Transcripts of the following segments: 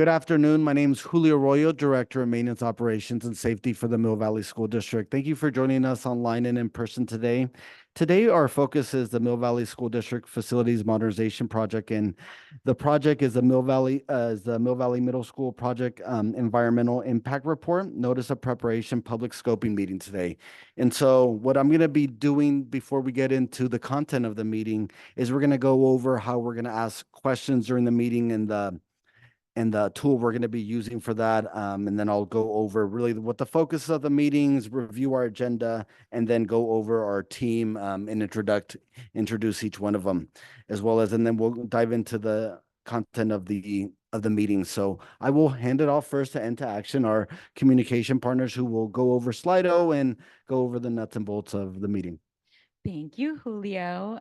Good afternoon. My name is Julio Arroyo, Director of Maintenance Operations and Safety for the Mill Valley School District. Thank you for joining us online and in person today. Today, our focus is the Mill Valley School District Facilities Modernization Project, and the project is the Mill Valley Middle School Project Environmental Impact Report, Notice of Preparation, Public Scoping meeting today. And so what I'm going to be doing before we get into the content of the meeting is we're going to go over how we're going to ask questions during the meeting and the tool we're going to be using for that. And then I'll go over really what the focus of the meetings, review our agenda, and then go over our team and introduce each one of them, as well as, and then we'll dive into the content of the meeting. So I will hand it off first to Into Action, our communication partners, who will go over Slido and go over the nuts and bolts of the meeting. Thank you, Julio.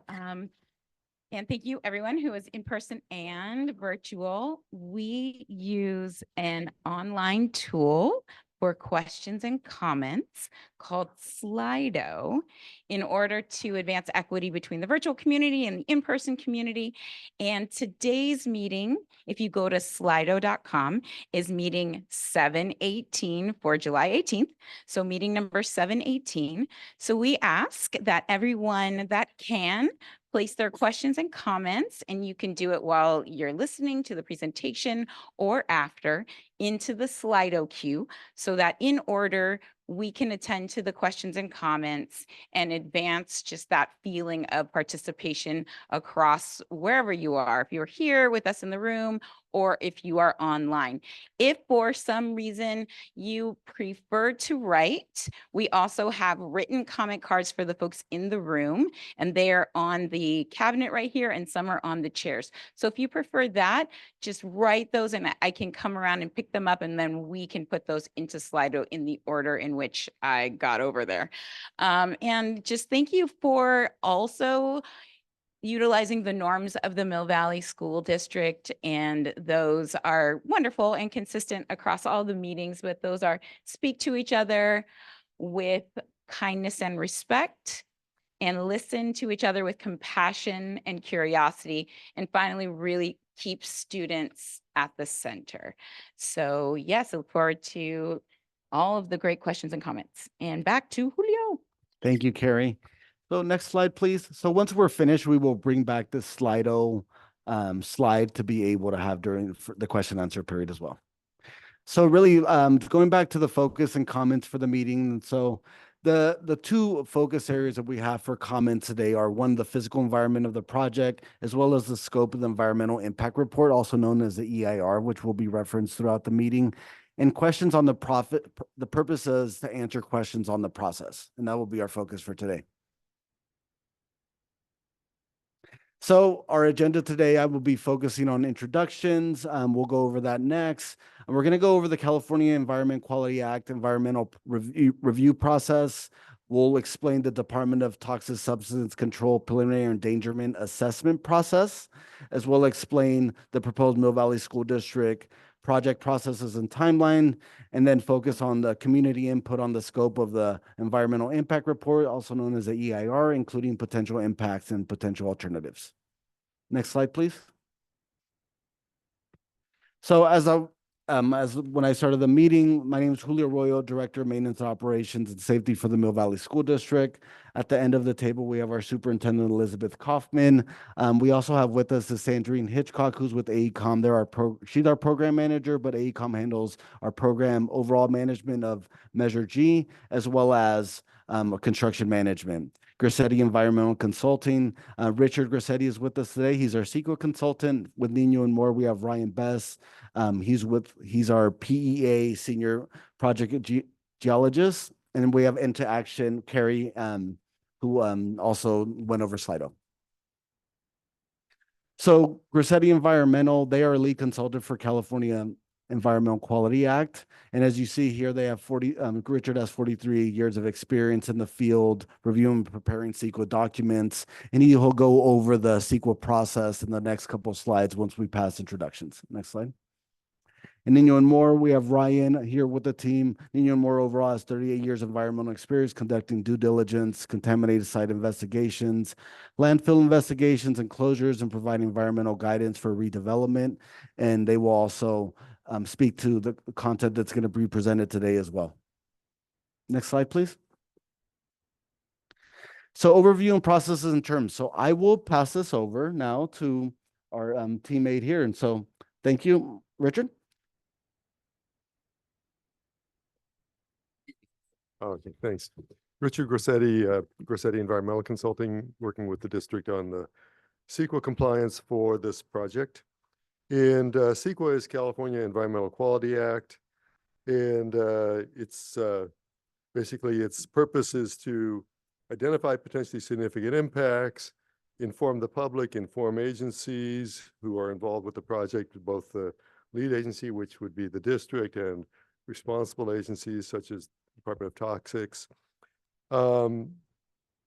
And thank you everyone who is in person and virtual. We use an online tool for questions and comments called Slido in order to advance equity between the virtual community and the in-person community. And today's meeting, if you go to slido.com, is meeting 718 for July 18th. So meeting number 718. So we ask that everyone that can place their questions and comments, and you can do it while you're listening to the presentation or after, into the Slido queue, so that in order we can attend to the questions and comments and advance just that feeling of participation across wherever you are. If you're here with us in the room, or if you are online. If for some reason you prefer to write, we also have written comment cards for the folks in the room, and they are on the cabinet right here, and some are on the chairs. So if you prefer that, just write those and I can come around and pick them up, and then we can put those into Slido in the order in which I got over there. And just thank you for also utilizing the norms of the Mill Valley School District, and those are wonderful and consistent across all the meetings, but those are speak to each other with kindness and respect, and listen to each other with compassion and curiosity, and finally really keep students at the center. So yes, I look forward to all of the great questions and comments. And back to Julio. Thank you, Carrie. So next slide, please. So once we're finished, we will bring back this Slido slide to be able to have during the question answer period as well. So really going back to the focus and comments for the meeting. So the two focus areas that we have for comments today are, one, the physical environment of the project, as well as the scope of the environmental impact report, also known as the EIR, which will be referenced throughout the meeting, and questions on the purpose is to answer questions on the process. And that will be our focus for today. So our agenda today, I will be focusing on introductions. We'll go over that next. And we're going to go over the California Environment Quality Act environmental review process. We'll explain the Department of Toxic Substance Control preliminary endangerment assessment process, as well as explain the proposed Mill Valley School District project processes and timeline, and then focus on the community input on the scope of the environmental impact report, also known as the EIR, including potential impacts and potential alternatives. Next slide, please. So as when I started the meeting, my name is Julio Arroyo, Director of Maintenance and Operations and Safety for the Mill Valley School District. At the end of the table, we have our Superintendent, Elizabeth Kaufman. We also have with us the Sandrine Hitchcock, who's with AECOM. She's our program manager, but AECOM handles our program overall management of Measure G, as well as construction management. Grissetti Environmental Consulting. Richard Grissetti is with us today. He's our CEQA consultant. With Nino and More, we have Ryan Bess. He's our PEA Senior Project Geologist. And then we have Into Action, Carrie, who also went over Slido. So Grissetti Environmental, they are a lead consultant for California Environmental Quality Act. And as you see here, they have Richard has 43 years of experience in the field, reviewing and preparing CEQA documents, and he'll go over the CEQA process in the next couple of slides once we pass introductions. Next slide. And Nino and More, we have Ryan here with the team. Nino and More overall has 38 years of environmental experience conducting due diligence, contaminated site investigations, landfill investigations and closures, and providing environmental guidance for redevelopment. And they will also speak to the content that's going to be presented today as well. Next slide, please. So overview and processes and terms. So I will pass this over now to our teammate here. And so thank you, Richard. Okay, thanks. Richard Grossetti, Grossetti Environmental Consulting, working with the district on the CEQA compliance for this project. And CEQA is California Environmental Quality Act. And it's basically its purpose is to identify potentially significant impacts, inform the public, inform agencies who are involved with the project, both the lead agency, which would be the district, and responsible agencies such as Department of Toxics,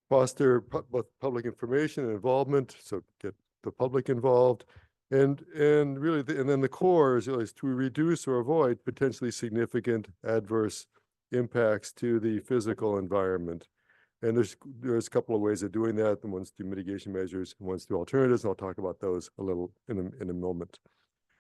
foster both public information and involvement, so get the public involved, and really, and then the core is to reduce or avoid potentially significant adverse impacts to the physical environment. And there's a couple of ways of doing that. The one's through mitigation measures, and one's through alternatives, and I'll talk about those a little in a moment.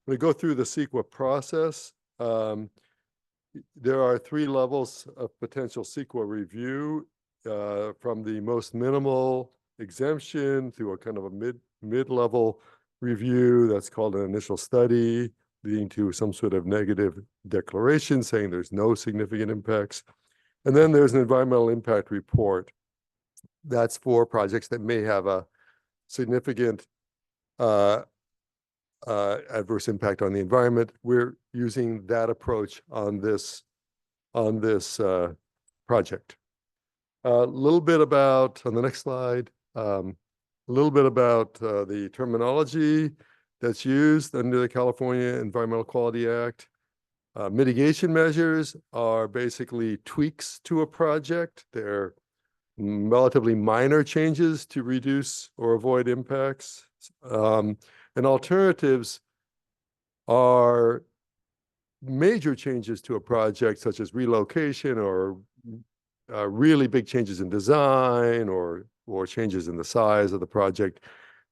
When we go through the CEQA process, there are 3 levels of potential CEQA review, from the most minimal exemption to a kind of a mid-level review that's called an initial study, leading to some sort of negative declaration saying there's no significant impacts. And then there's an environmental impact report. That's for projects that may have a significant adverse impact on the environment. We're using that approach on this project. A little bit about, on the next slide, a little bit about the terminology that's used under the California Environmental Quality Act. Mitigation measures are basically tweaks to a project. They're relatively minor changes to reduce or avoid impacts. And alternatives are major changes to a project, such as relocation or really big changes in design or changes in the size of the project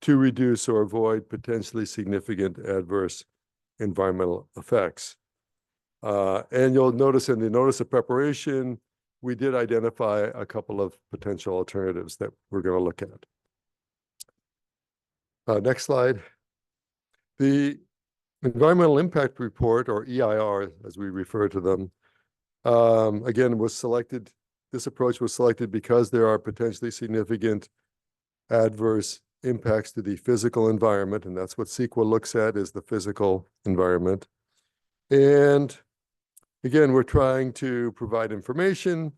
to reduce or avoid potentially significant adverse environmental effects. And you'll notice in the notice of preparation, we did identify a couple of potential alternatives that we're going to look at. Next slide. The Environmental Impact Report, or EIR, as we refer to them, again, was selected. This approach was selected because there are potentially significant adverse impacts to the physical environment, and that's what CEQA looks at, is the physical environment. And again, we're trying to provide information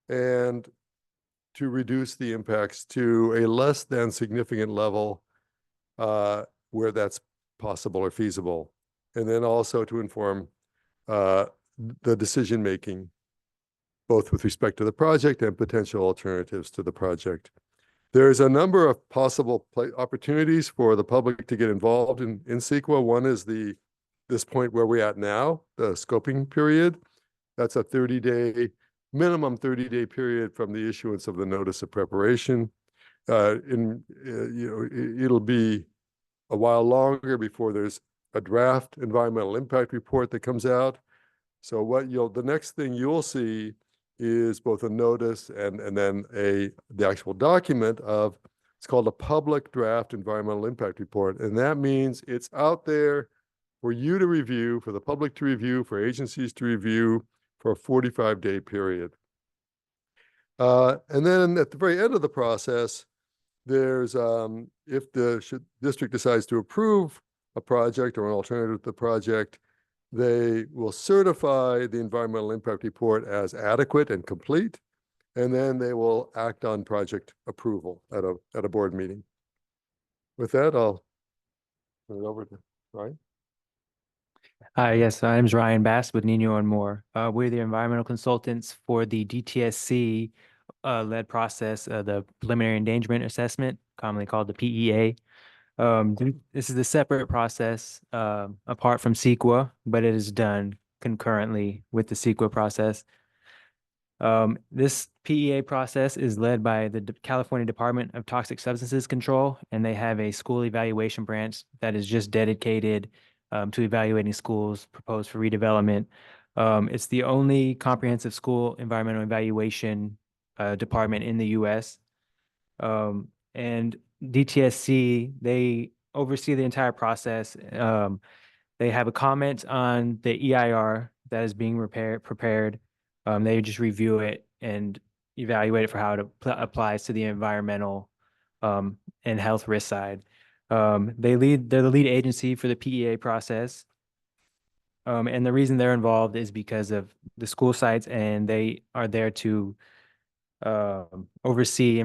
and to reduce the impacts to a less than significant level where that's possible or feasible. And then also to inform the decision-making, both with respect to the project and potential alternatives to the project. There's a number of possible opportunities for the public to get involved in CEQA. One is this point where we're at now, the scoping period. That's a 30-day, minimum 30-day period from the issuance of the notice of preparation. It'll be a while longer before there's a draft environmental impact report that comes out. So the next thing you'll see is both a notice and then the actual document of, it's called a public draft environmental impact report. And that means it's out there for you to review, for the public to review, for agencies to review for a 45-day period. And then at the very end of the process, there's, if the district decides to approve a project or an alternative to the project, they will certify the environmental impact report as adequate and complete, and then they will act on project approval at a board meeting. With that, I'll turn it over to Ryan. Hi, yes, my name is Ryan Bass with Nino and More. We're the environmental consultants for the DTSC led process, the preliminary endangerment assessment, commonly called the PEA. This is a separate process apart from CEQA, but it is done concurrently with the CEQA process. This PEA process is led by the California Department of Toxic Substances Control, and they have a school evaluation branch that is just dedicated to evaluating schools proposed for redevelopment. It's the only comprehensive school environmental evaluation department in the U.S. And DTSC, they oversee the entire process. They have a comment on the EIR that is being prepared. They just review it and evaluate it for how it applies to the environmental and health risk side. They're the lead agency for the PEA process. And the reason they're involved is because of the school sites, and they are there to oversee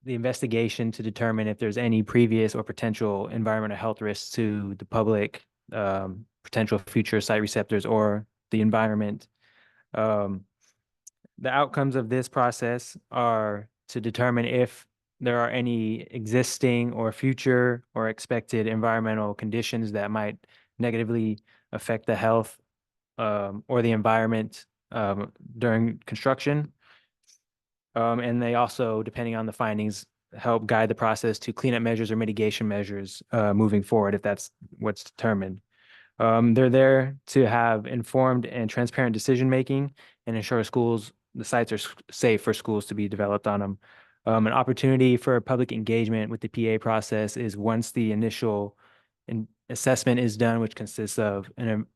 the investigation to determine if there's any previous or potential environmental health risks to the public, potential future site receptors, or the environment. The outcomes of this process are to determine if there are any existing or future or expected environmental conditions that might negatively affect the health or the environment during construction. And they also, depending on the findings, help guide the process to cleanup measures or mitigation measures moving forward if that's what's determined. They're there to have informed and transparent decision-making and ensure the sites are safe for schools to be developed on them. An opportunity for public engagement with the PA process is once the initial assessment is done, which consists of an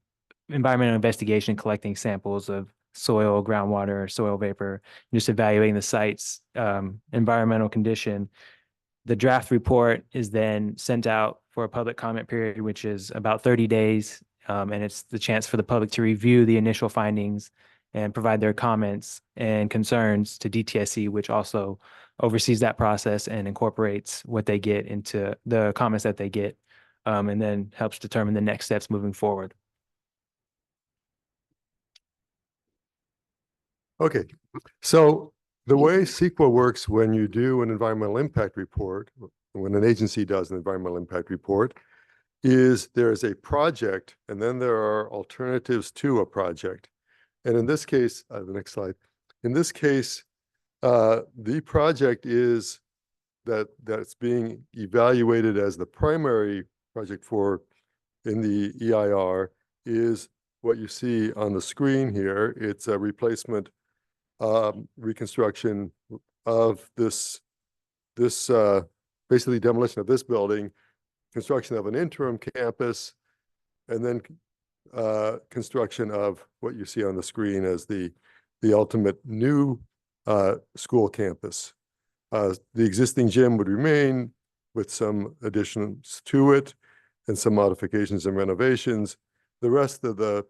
environmental investigation, collecting samples of soil, groundwater, soil vapor, just evaluating the site's environmental condition. The draft report is then sent out for a public comment period, which is about 30 days. And it's the chance for the public to review the initial findings and provide their comments and concerns to DTSC, which also oversees that process and incorporates what they get into the comments that they get, and then helps determine the next steps moving forward. Okay, so the way CEQA works when you do an environmental impact report, when an agency does an environmental impact report, is there is a project and then there are alternatives to a project. And in this case, the next slide, in this case, the project is that's being evaluated as the primary project for in the EIR is what you see on the screen here. It's a replacement reconstruction of this basically demolition of this building, construction of an interim campus, and then construction of what you see on the screen as the ultimate new school campus. The existing gym would remain with some additions to it and some modifications and renovations. The rest of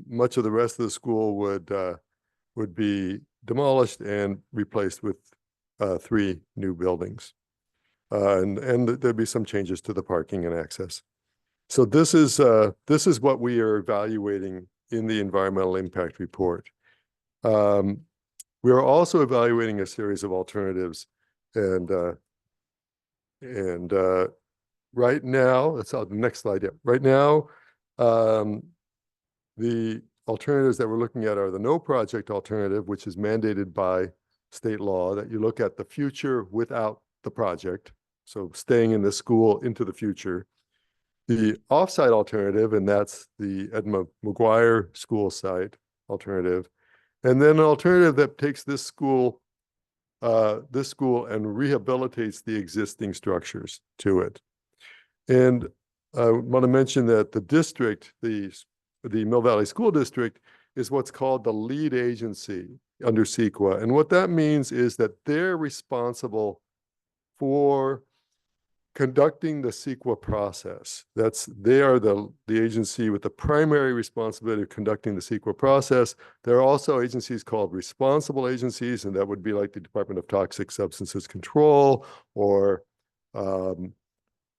much of the rest of the school would be demolished and replaced with 3 new buildings. And there'd be some changes to the parking and access. So this is what we are evaluating in the environmental impact report. We are also evaluating a series of alternatives, and right now, let's the next slide. Yeah, right now, the alternatives that we're looking at are the no project alternative, which is mandated by state law, that you look at the future without the project, so staying in the school into the future. The offsite alternative, and that's the Edna McGuire school site alternative. And then an alternative that takes this school and rehabilitates the existing structures to it. And I want to mention that the district, the Mill Valley School District, is what's called the lead agency under CEQA. And what that means is that they're responsible for conducting the CEQA process. They are the agency with the primary responsibility of conducting the CEQA process. There are also agencies called responsible agencies, and that would be like the Department of Toxic Substances Control, or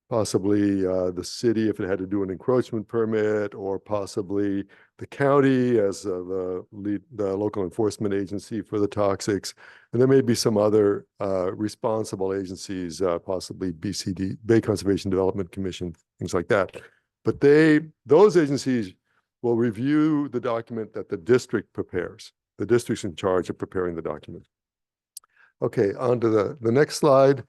possibly the city if it had to do an encroachment permit, or possibly the county as the local enforcement agency for the toxics. And there may be some other responsible agencies, possibly BCD, Bay Conservation Development Commission, things like that. But those agencies will review the document that the district prepares. The district's in charge of preparing the document. Okay, on to the next slide.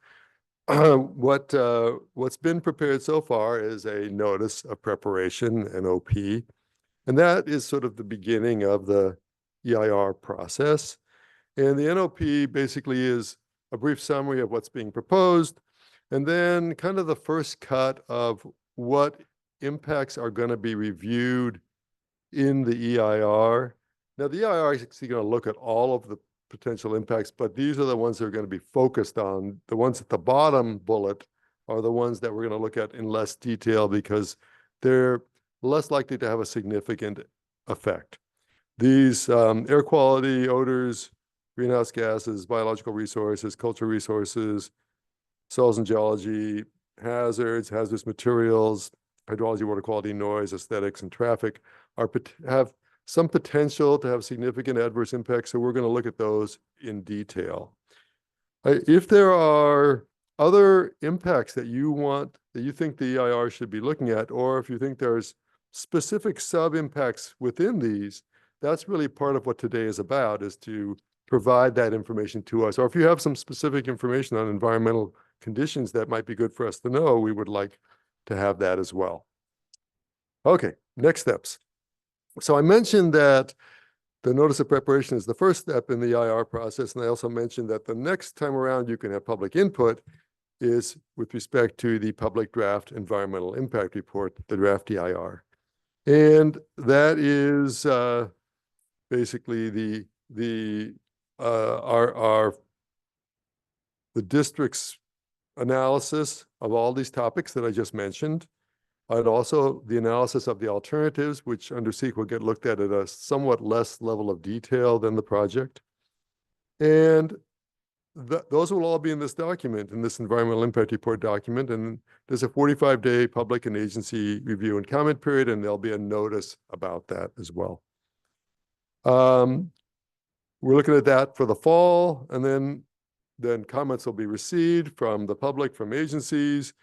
what's been prepared so far is a notice of preparation, NOP, and that is sort of the beginning of the EIR process. And the NOP basically is a brief summary of what's being proposed, and then kind of the first cut of what impacts are going to be reviewed in the EIR. Now, the EIR is actually going to look at all of the potential impacts, but these are the ones that are going to be focused on. The ones at the bottom bullet are the ones that we're going to look at in less detail because they're less likely to have a significant effect. These air quality, odors, greenhouse gases, biological resources, cultural resources, soils and geology, hazards, hazardous materials, hydrology, water quality, noise, aesthetics, and traffic have some potential to have significant adverse impacts. So we're going to look at those in detail. If there are other impacts that you think the EIR should be looking at, or if you think there's specific sub-impacts within these, that's really part of what today is about, is to provide that information to us. Or if you have some specific information on environmental conditions that might be good for us to know, we would like to have that as well. Okay, next steps. So I mentioned that the notice of preparation is the first step in the EIR process, and I also mentioned that the next time around you can have public input is with respect to the public draft environmental impact report, the draft EIR. And that is basically the district's analysis of all these topics that I just mentioned, and also the analysis of the alternatives, which under CEQA get looked at a somewhat less level of detail than the project. And those will all be in this document, in this environmental impact report document. And there's a 45-day public and agency review and comment period, and there'll be a notice about that as well. We're looking at that for the fall, and then comments will be received from the public, from agencies,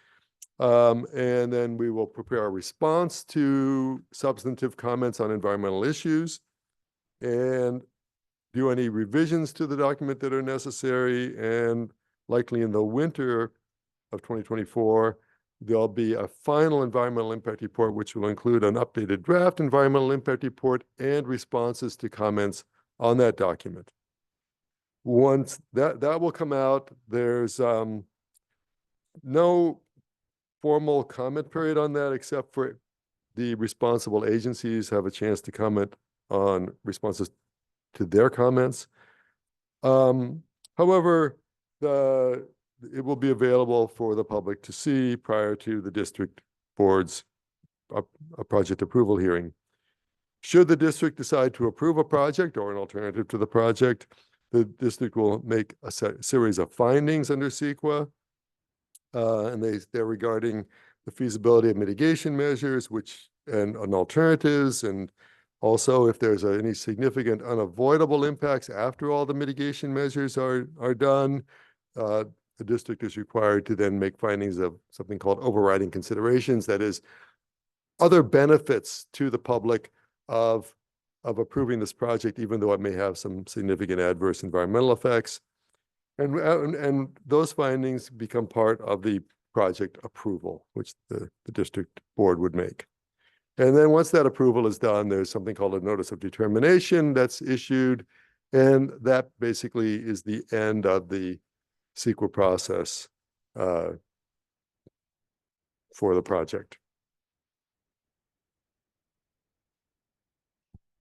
and then we will prepare a response to substantive comments on environmental issues and do any revisions to the document that are necessary. And likely in the winter of 2024, there'll be a final environmental impact report, which will include an updated draft environmental impact report and responses to comments on that document. Once that will come out, there's no formal comment period on that, except for the responsible agencies have a chance to comment on responses to their comments. However, it will be available for the public to see prior to the district board's a project approval hearing. Should the district decide to approve a project or an alternative to the project, the district will make a series of findings under CEQA, and they're regarding the feasibility of mitigation measures, and alternatives, and also if there's any significant unavoidable impacts after all the mitigation measures are done. The district is required to then make findings of something called overriding considerations, that is, other benefits to the public of approving this project, even though it may have some significant adverse environmental effects. And those findings become part of the project approval, which the district board would make. And then once that approval is done, there's something called a notice of determination that's issued, and that basically is the end of the CEQA process for the project.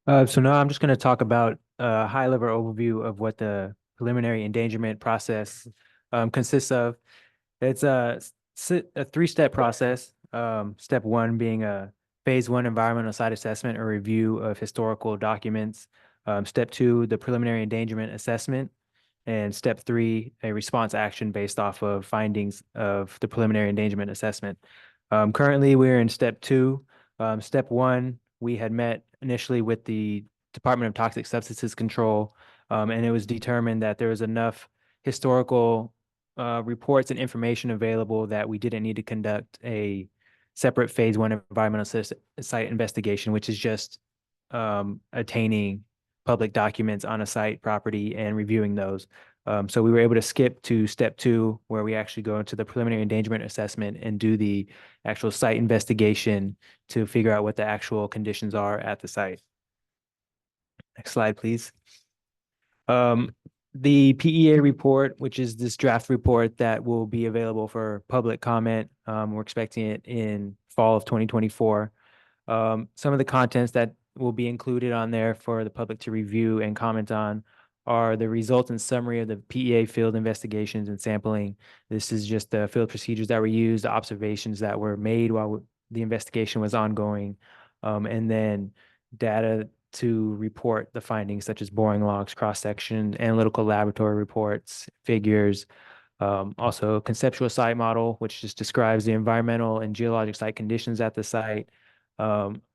So now I'm just going to talk about a high-level overview of what the preliminary endangerment process consists of. It's a three-step process. Step one being a phase one environmental site assessment or review of historical documents. Step two, the preliminary endangerment assessment. And step three, a response action based off of findings of the preliminary endangerment assessment. Currently, we're in step two. Step one, we had met initially with the Department of Toxic Substances Control, and it was determined that there was enough historical reports and information available that we didn't need to conduct a separate phase one environmental site investigation, which is just attaining public documents on a site property and reviewing those. So we were able to skip to step 2, where we actually go into the preliminary endangerment assessment and do the actual site investigation to figure out what the actual conditions are at the site. Next slide, please. The PEA report, which is this draft report that will be available for public comment, we're expecting it in fall of 2024. Some of the contents that will be included on there for the public to review and comment on are the results and summary of the PEA field investigations and sampling. This is just the field procedures that were used, the observations that were made while the investigation was ongoing, and then data to report the findings such as boring logs, cross-section, analytical laboratory reports, figures, also conceptual site model, which just describes the environmental and geologic site conditions at the site,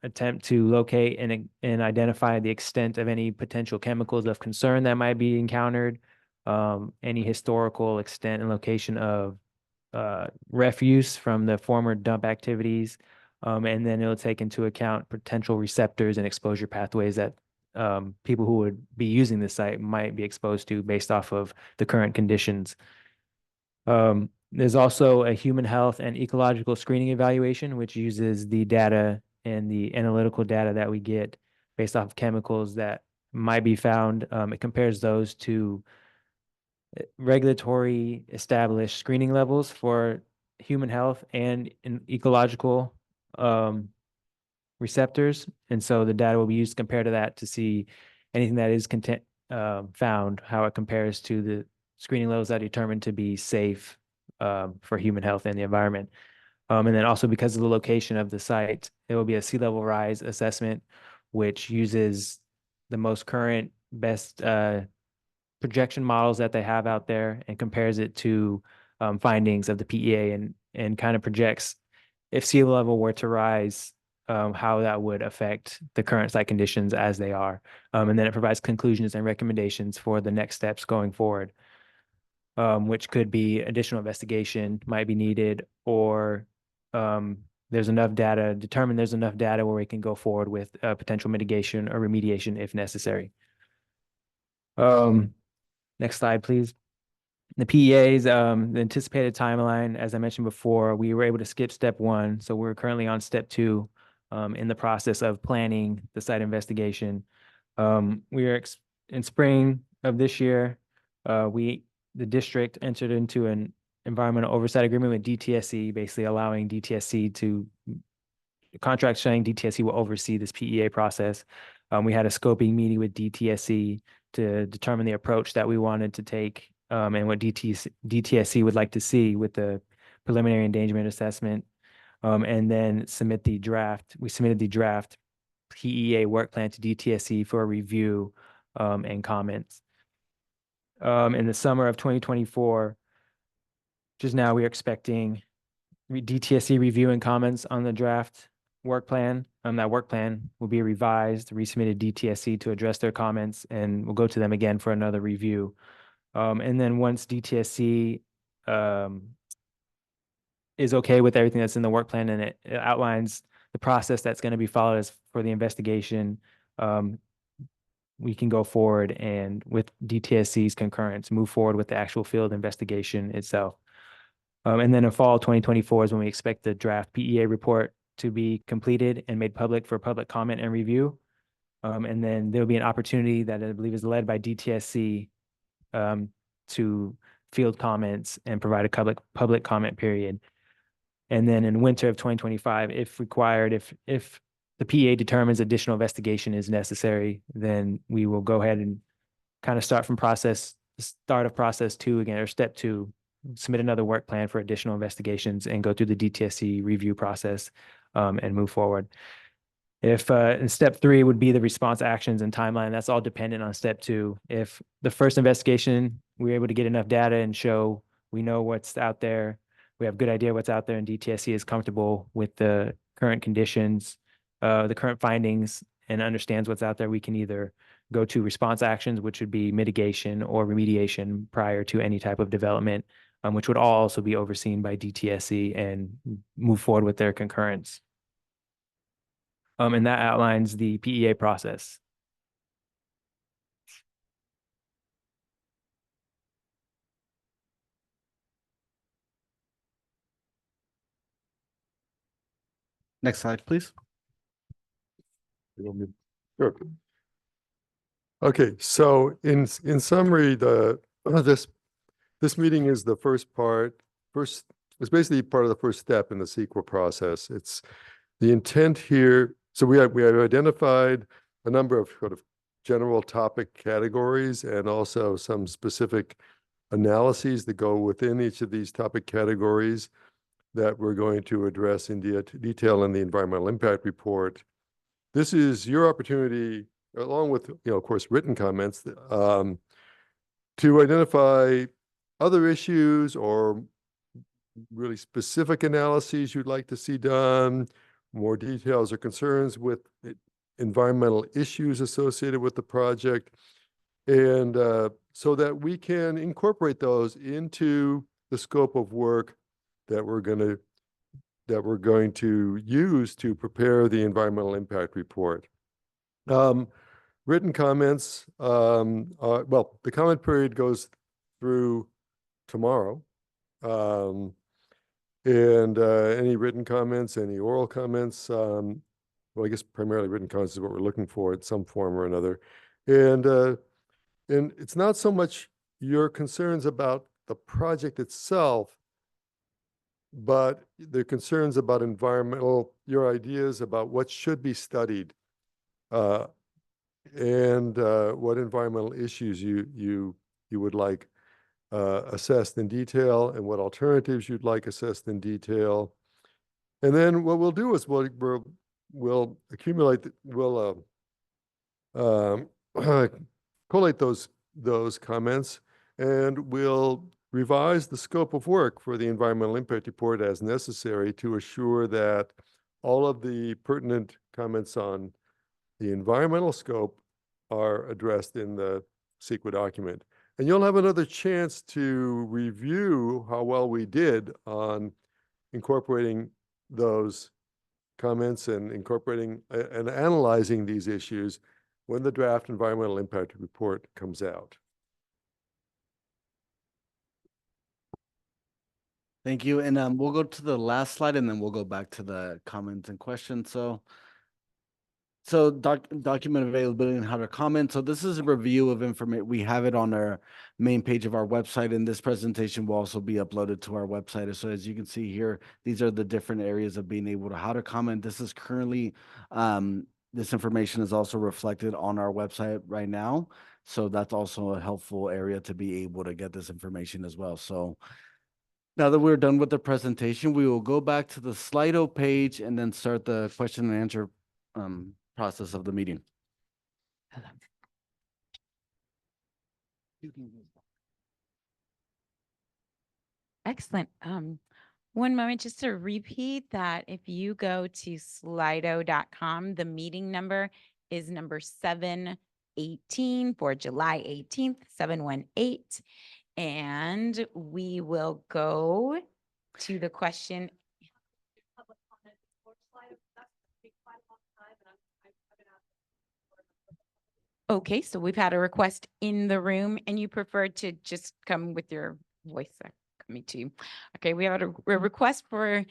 attempt to locate and identify the extent of any potential chemicals of concern that might be encountered, any historical extent and location of refuse from the former dump activities, and then it'll take into account potential receptors and exposure pathways that people who would be using the site might be exposed to based off of the current conditions. There's also a human health and ecological screening evaluation, which uses the data and the analytical data that we get based off of chemicals that might be found. It compares those to regulatory established screening levels for human health and in ecological receptors. And so the data will be used to compare to that to see anything that is found, how it compares to the screening levels that are determined to be safe for human health and the environment. And then also because of the location of the site, it will be a sea level rise assessment, which uses the most current, best projection models that they have out there and compares it to findings of the PEA and kind of projects if sea level were to rise, how that would affect the current site conditions as they are. And then it provides conclusions and recommendations for the next steps going forward, which could be additional investigation might be needed, or there's enough data, determine there's enough data where we can go forward with potential mitigation or remediation if necessary. Next slide, please. The PEAs, the anticipated timeline, as I mentioned before, we were able to skip step 1. So we're currently on step 2 in the process of planning the site investigation. We are in spring of this year, the district entered into an environmental oversight agreement with DTSC, basically allowing DTSC to contract saying DTSC will oversee this PEA process. We had a scoping meeting with DTSC to determine the approach that we wanted to take and what DTSC would like to see with the preliminary endangerment assessment, and then submit the draft. We submitted the draft PEA work plan to DTSC for review and comments. In the summer of 2024, just now, we are expecting DTSC review and comments on the draft work plan. That work plan will be revised, resubmitted DTSC to address their comments, and we'll go to them again for another review. And then once DTSC is okay with everything that's in the work plan and it outlines the process that's going to be followed as for the investigation, we can go forward and with DTSC's concurrence, move forward with the actual field investigation itself. And then in fall 2024 is when we expect the draft PEA report to be completed and made public for public comment and review. And then there'll be an opportunity that I believe is led by DTSC to field comments and provide a public comment period. And then in winter of 2025, if required, if the PEA determines additional investigation is necessary, then we will go ahead and kind of start of process 2 again, or step 2, submit another work plan for additional investigations and go through the DTSC review process and move forward. If in step 3 would be the response actions and timeline, that's all dependent on step 2. If the first investigation, we're able to get enough data and show we know what's out there, we have a good idea what's out there, and DTSC is comfortable with the current conditions, the current findings, and understands what's out there, we can either go to response actions, which would be mitigation or remediation prior to any type of development, which would all also be overseen by DTSC and move forward with their concurrence. And that outlines the PEA process. Next slide, please. You want me- Sure. Okay, so in summary, this meeting is the it's basically part of the first step in the CEQA process. It's the intent here. So we have identified a number of sort of general topic categories and also some specific analyses that go within each of these topic categories that we're going to address in detail in the environmental impact report. This is your opportunity, along with, of course, written comments, to identify other issues or really specific analyses you'd like to see done, more details or concerns with environmental issues associated with the project, and so that we can incorporate those into the scope of work that we're going to use to prepare the environmental impact report. Written comments, well, the comment period goes through tomorrow. And any written comments, any oral comments, well, I guess primarily written comments is what we're looking for in some form or another. And it's not so much your concerns about the project itself, but the concerns about your ideas about what should be studied, and what environmental issues you would like assessed in detail, and what alternatives you'd like assessed in detail. And then what we'll do is we'll accumulate, collate those comments, and we'll revise the scope of work for the environmental impact report as necessary to assure that all of the pertinent comments on the environmental scope are addressed in the CEQA document. And you'll have another chance to review how well we did on incorporating those comments and incorporating and analyzing these issues when the draft environmental impact report comes out. Thank you. And we'll go to the last slide and then we'll go back to the comments and questions. So document availability and how to comment. So this is a review of information. We have it on our main page of our website, and this presentation will also be uploaded to our website. So as you can see here, these are the different areas of being able to how to comment. This is currently, this information is also reflected on our website right now. So that's also a helpful area to be able to get this information as well. So now that we're done with the presentation, we will go back to the Slido page and then start the question and answer process of the meeting. Excellent. One moment just to repeat that if you go to slido.com, the meeting number is number 718 for July 18th, 718. And we will go to the question. Okay, so we've had a request in the room and you prefer to just come with your voice coming to you. Okay, we have a request for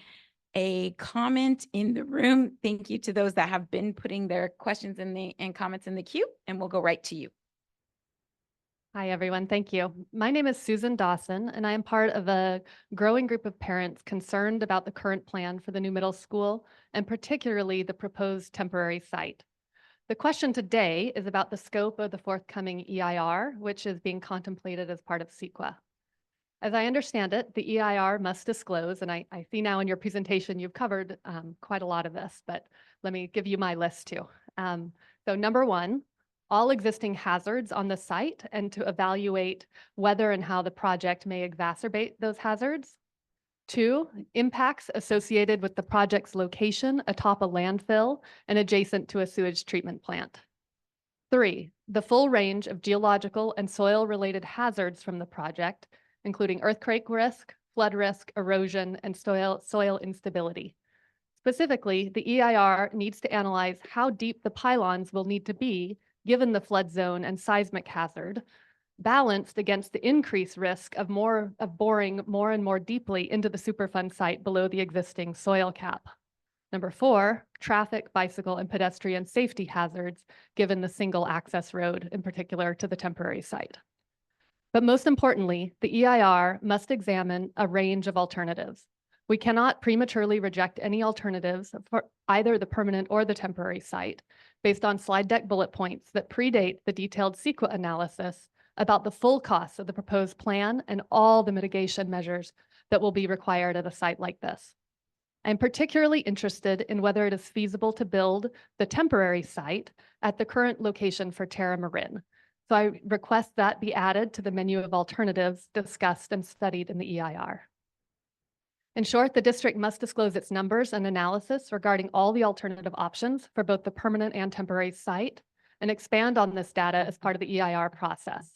a comment in the room. Thank you to those that have been putting their questions and comments in the queue, and we'll go right to you. Hi, everyone. Thank you. My name is Susan Dawson, and I am part of a growing group of parents concerned about the current plan for the new middle school, and particularly the proposed temporary site. The question today is about the scope of the forthcoming EIR, which is being contemplated as part of CEQA. As I understand it, the EIR must disclose, and I see now in your presentation you've covered quite a lot of this, but let me give you my list too. So number one, all existing hazards on the site and to evaluate whether and how the project may exacerbate those hazards. 2, impacts associated with the project's location atop a landfill and adjacent to a sewage treatment plant. 3, the full range of geological and soil-related hazards from the project, including earthquake risk, flood risk, erosion, and soil instability. Specifically, the EIR needs to analyze how deep the pylons will need to be given the flood zone and seismic hazard, balanced against the increased risk of boring more and more deeply into the Superfund site below the existing soil cap. Number 4, traffic, bicycle, and pedestrian safety hazards, given the single access road in particular to the temporary site. But most importantly, the EIR must examine a range of alternatives. We cannot prematurely reject any alternatives for either the permanent or the temporary site based on slide deck bullet points that predate the detailed CEQA analysis about the full costs of the proposed plan and all the mitigation measures that will be required at a site like this. I'm particularly interested in whether it is feasible to build the temporary site at the current location for Terra Marin. So I request that be added to the menu of alternatives discussed and studied in the EIR. In short, the district must disclose its numbers and analysis regarding all the alternative options for both the permanent and temporary site and expand on this data as part of the EIR process.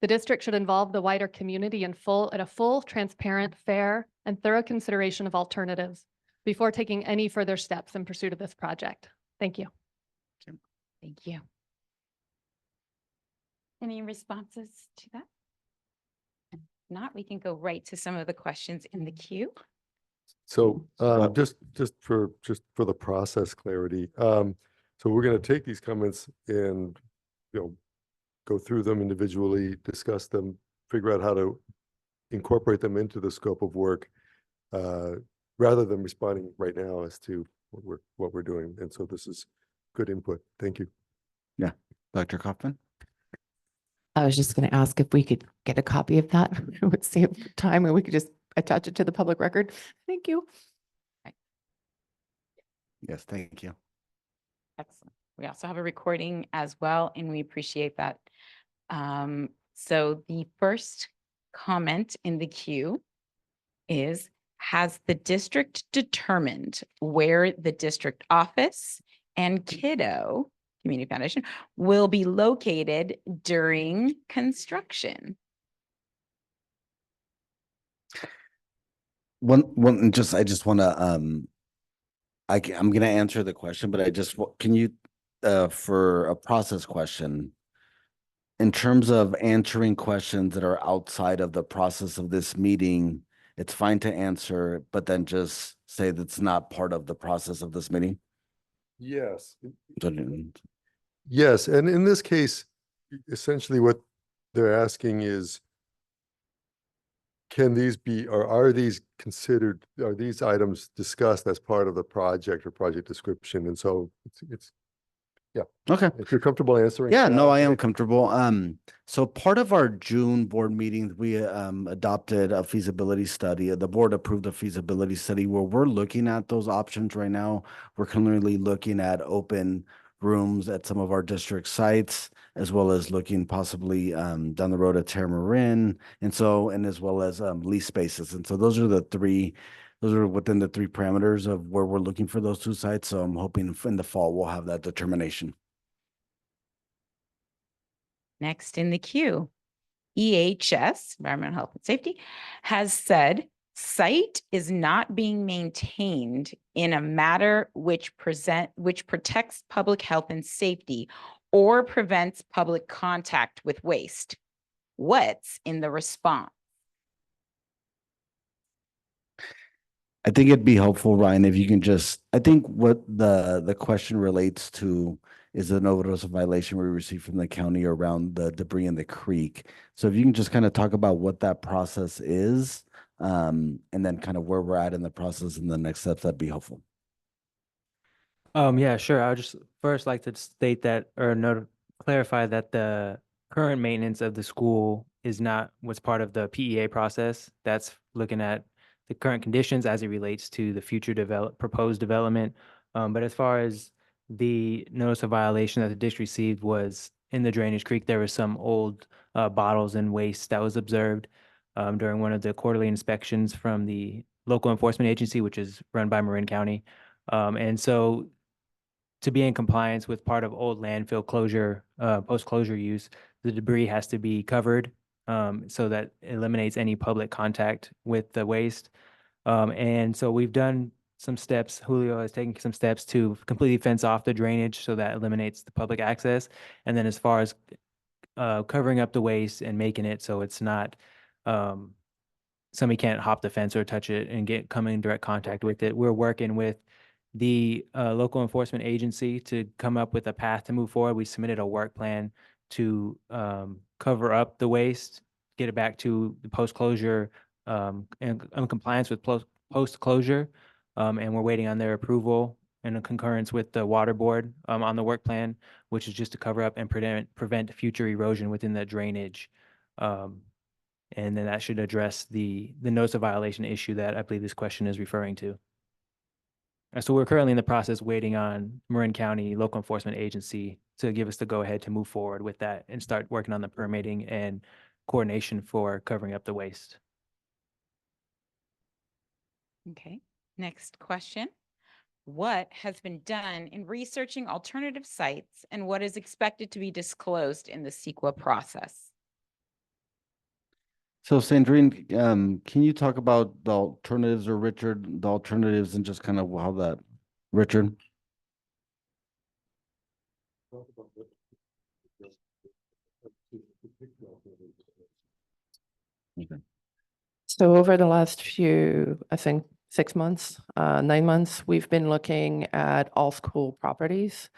The district should involve the wider community in a full, transparent, fair, and thorough consideration of alternatives before taking any further steps in pursuit of this project. Thank you. Thank you. Any responses to that? If not, we can go right to some of the questions in the queue. So just for the process clarity, so we're going to take these comments and go through them individually, discuss them, figure out how to incorporate them into the scope of work, rather than responding right now as to what we're doing. And so this is good input. Thank you. Yeah, Dr. Kaufman. I was just going to ask if we could get a copy of that. It would save time and we could just attach it to the public record. Thank you. Yes, thank you. Excellent. We also have a recording as well, and we appreciate that. So the first comment in the queue is, has the district determined where the district office and Kiddo Community Foundation will be located during construction? I just want to, I'm going to answer the question, but can you, for a process question, in terms of answering questions that are outside of the process of this meeting, it's fine to answer, but then just say that's not part of the process of this meeting? Yes. So, Yes, and in this case, essentially what they're asking is, can these be, or are these considered, are these items discussed as part of the project or project description? And so it's okay. if you're comfortable answering. Yeah, no, I okay. am comfortable. So part of our June board meeting, we adopted a feasibility study. The board approved a feasibility study where we're looking at those options right now. We're currently looking at open rooms at some of our district sites, as well as looking possibly down the road at Terra Marin, and as well as lease spaces. And so those are within the 3 parameters of where we're looking for those 2 sites. So I'm hoping in the fall we'll have that determination. Next in the queue, EHS, Environmental Health and Safety, has said site is not being maintained in a manner which protects public health and safety or prevents public contact with waste. What's in the response? I think it'd be helpful, Ryan, if you can I think what the question relates to is an overdose violation we received from the county around the debris in the creek. So if you can just kind of talk about what that process is, and then kind of where we're at in the process and the next steps, that'd be helpful. Yeah, sure. I would just first like to state that, or clarify that the current maintenance of the school is not what's part of the PEA process. That's looking at the current conditions as it relates to the future proposed development. But as far as the notice of violation that the district received was in the drainage creek, there was some old bottles and waste that was observed during one of the quarterly inspections from the local enforcement agency, which is run by Marin County. And so to be in compliance with part of old landfill closure, post-closure use, the debris has to be covered so that eliminates any public contact with the waste. And so we've done some steps. Julio has taken some steps to completely fence off the drainage so that eliminates the public access. And then as far as covering up the waste and making it so it's not, somebody can't hop the fence or touch it and come in direct contact with it, we're working with the local enforcement agency to come up with a path to move forward. We submitted a work plan to cover up the waste, get it back to the post-closure and compliance with post-closure. And we're waiting on their approval and a concurrence with the water board on the work plan, which is just to cover up and prevent future erosion within the drainage. And then that should address the notice of violation issue that I believe this question is referring to. So we're currently in the process waiting on Marin County Local Enforcement Agency to give us the go-ahead to move forward with that and start working on the permitting and coordination for covering up the waste. Okay, next question. What has been done in researching alternative sites and what is expected to be disclosed in the CEQA process? So Sandrine, can you talk about the alternatives, or Richard, the alternatives, and just kind of how that, Richard? So over the last few, I think 6 months, 9 months, we've been looking at all school properties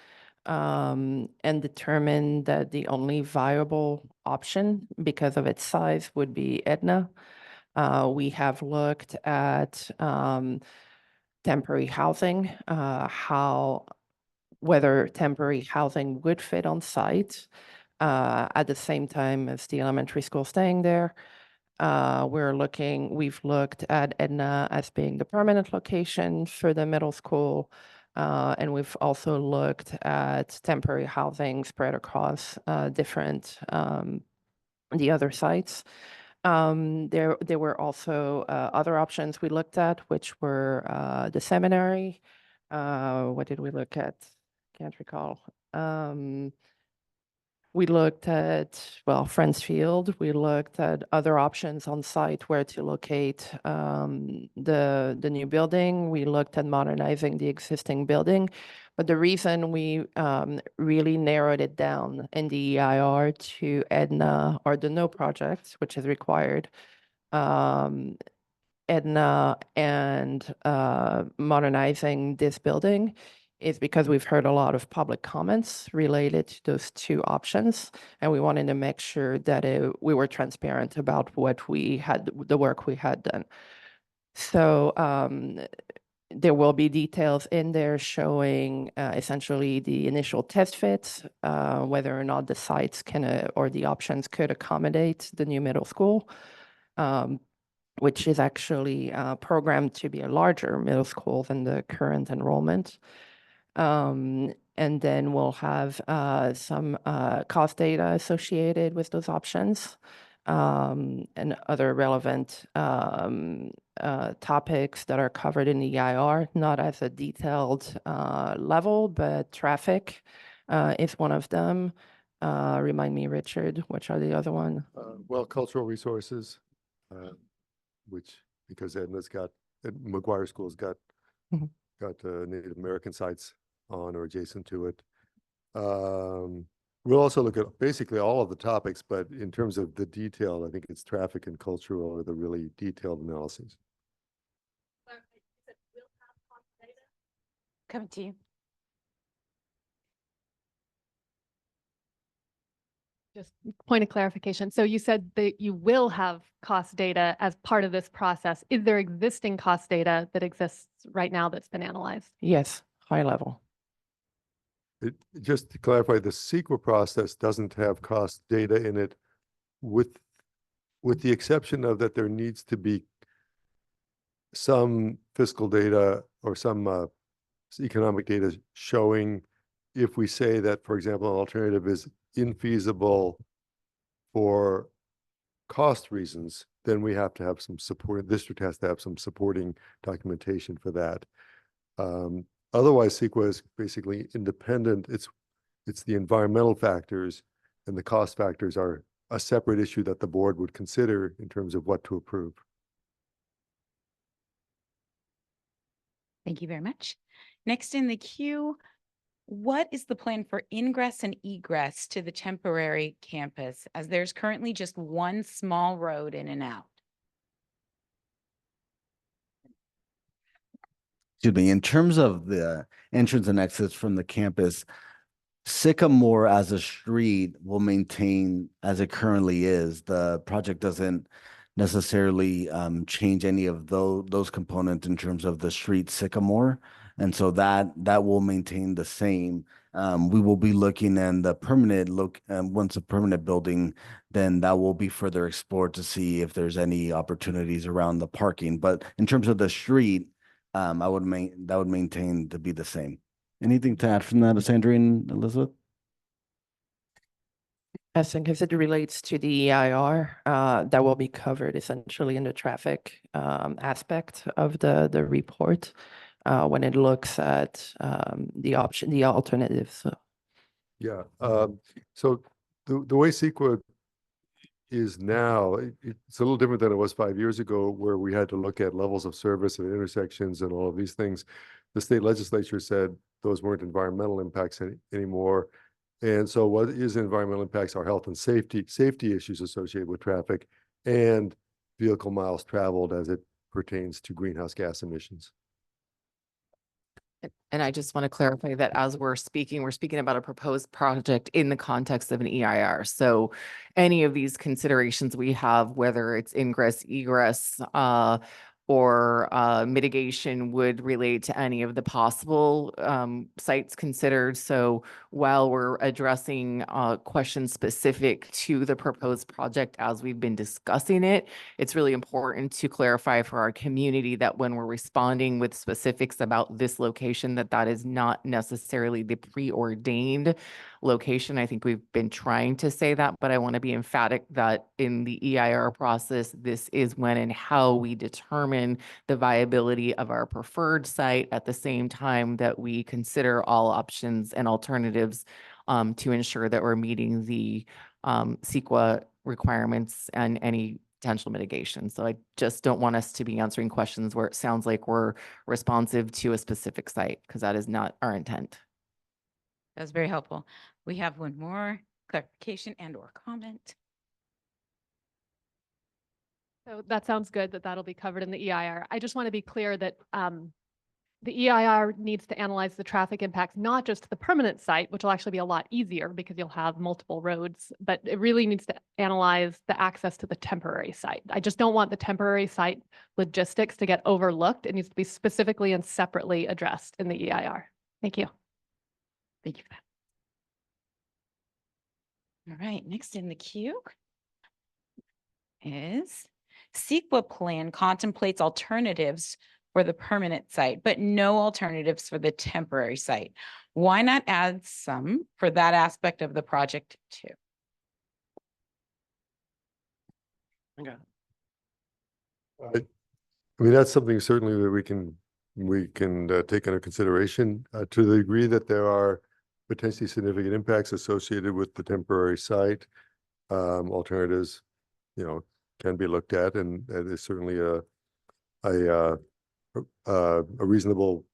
and determined that the only viable option because of its size would be Edna. We have looked at temporary housing, whether temporary housing would fit on site at the same time as the elementary school staying there. We've looked at Edna as being the permanent location for the middle school. And we've also looked at temporary housing spread across the other sites. There were also other options we looked at, which were the seminary. What did we look at? Can't recall. We looked at, Friends Field. We looked at other options on site where to locate the new building. We looked at modernizing the existing building. But the reason we really narrowed it down in the EIR to Edna or the No project, which is required, Edna and modernizing this building is because we've heard a lot of public comments related to those two options. And we wanted to make sure that we were transparent about the work we had done. So there will be details in there showing essentially the initial test fits, whether or not the sites can or the options could accommodate the new middle school. Which is actually programmed to be a larger middle school than the current enrollment. And then we'll have some cost data associated with those options and other relevant topics that are covered in the EIR, not as a detailed level, but traffic is one of them. Remind me, Richard, which are the other one? Cultural resources, which because McGuire School's got Mhm. Native American sites on or adjacent to it. We'll also look at basically all of the topics, but in terms of the detail, I think it's traffic and cultural are the really detailed analyses. Coming to you. Just point of clarification. So you said that you will have cost data as part of this process. Is there existing cost data that exists right now that's been analyzed? Yes, high level. Just to clarify, the CEQA process doesn't have cost data in it with the exception of that there needs to be some fiscal data or some economic data showing if we say that, for example, an alternative is infeasible for cost reasons, then we have to have some support. The district has to have some supporting documentation for that. Otherwise, CEQA is basically independent. It's the environmental factors and the cost factors are a separate issue that the board would consider in terms of what to approve. Thank you very much. Next in the queue, what is the plan for ingress and egress to the temporary campus, as there's currently just one small road in and out? excuse me, in terms of the entrance and exits from the campus, Sycamore as a street will maintain as it currently is. The project doesn't necessarily change any of those components in terms of the street Sycamore. And so that will maintain the same. We will be looking in the permanent once the permanent building, then that will be further explored to see if there's any opportunities around the parking. But in terms of the street, that would maintain to be the same. Anything to add from that, Sandrine and Elizabeth? I think as it relates to the EIR, that will be covered essentially in the traffic aspect of the report when it looks at the alternatives. So Yeah, so the way CEQA is now, it's a little different than it was 5 years ago, where we had to look at levels of service and intersections and all of these things. The state legislature said those weren't environmental impacts anymore. And so what is environmental impacts are health and safety issues associated with traffic and vehicle miles traveled as it pertains to greenhouse gas emissions. And I just want to clarify that as we're speaking about a proposed project in the context of an EIR. So any of these considerations we have, whether it's ingress, egress, or mitigation would relate to any of the possible sites considered. So while we're addressing questions specific to the proposed project as we've been discussing it, it's really important to clarify for our community that when we're responding with specifics about this location, that is not necessarily the preordained location. I think we've been trying to say that, but I want to be emphatic that in the EIR process, this is when and how we determine the viability of our preferred site at the same time that we consider all options and alternatives to ensure that we're meeting the CEQA requirements and any potential mitigation. So I just don't want us to be answering questions where it sounds like we're responsive to a specific site, because that is not our intent. That was very helpful. We have one more clarification and or comment. So that sounds good that that'll be covered in the EIR. I just want to be clear that the EIR needs to analyze the traffic impacts, not just to the permanent site, which will actually be a lot easier because you'll have multiple roads, but it really needs to analyze the access to the temporary site. I just don't want the temporary site logistics to get overlooked. It needs to be specifically and separately addressed in the EIR. Thank you. Thank you for that. All right, next in the queue is CEQA plan contemplates alternatives for the permanent site, but no alternatives for the temporary site. Why not add some for that aspect of the project too? I mean, that's something certainly that we can take under consideration to the degree that there are potentially significant impacts associated with the temporary site. Alternatives, can be looked at, and that is certainly a reasonable,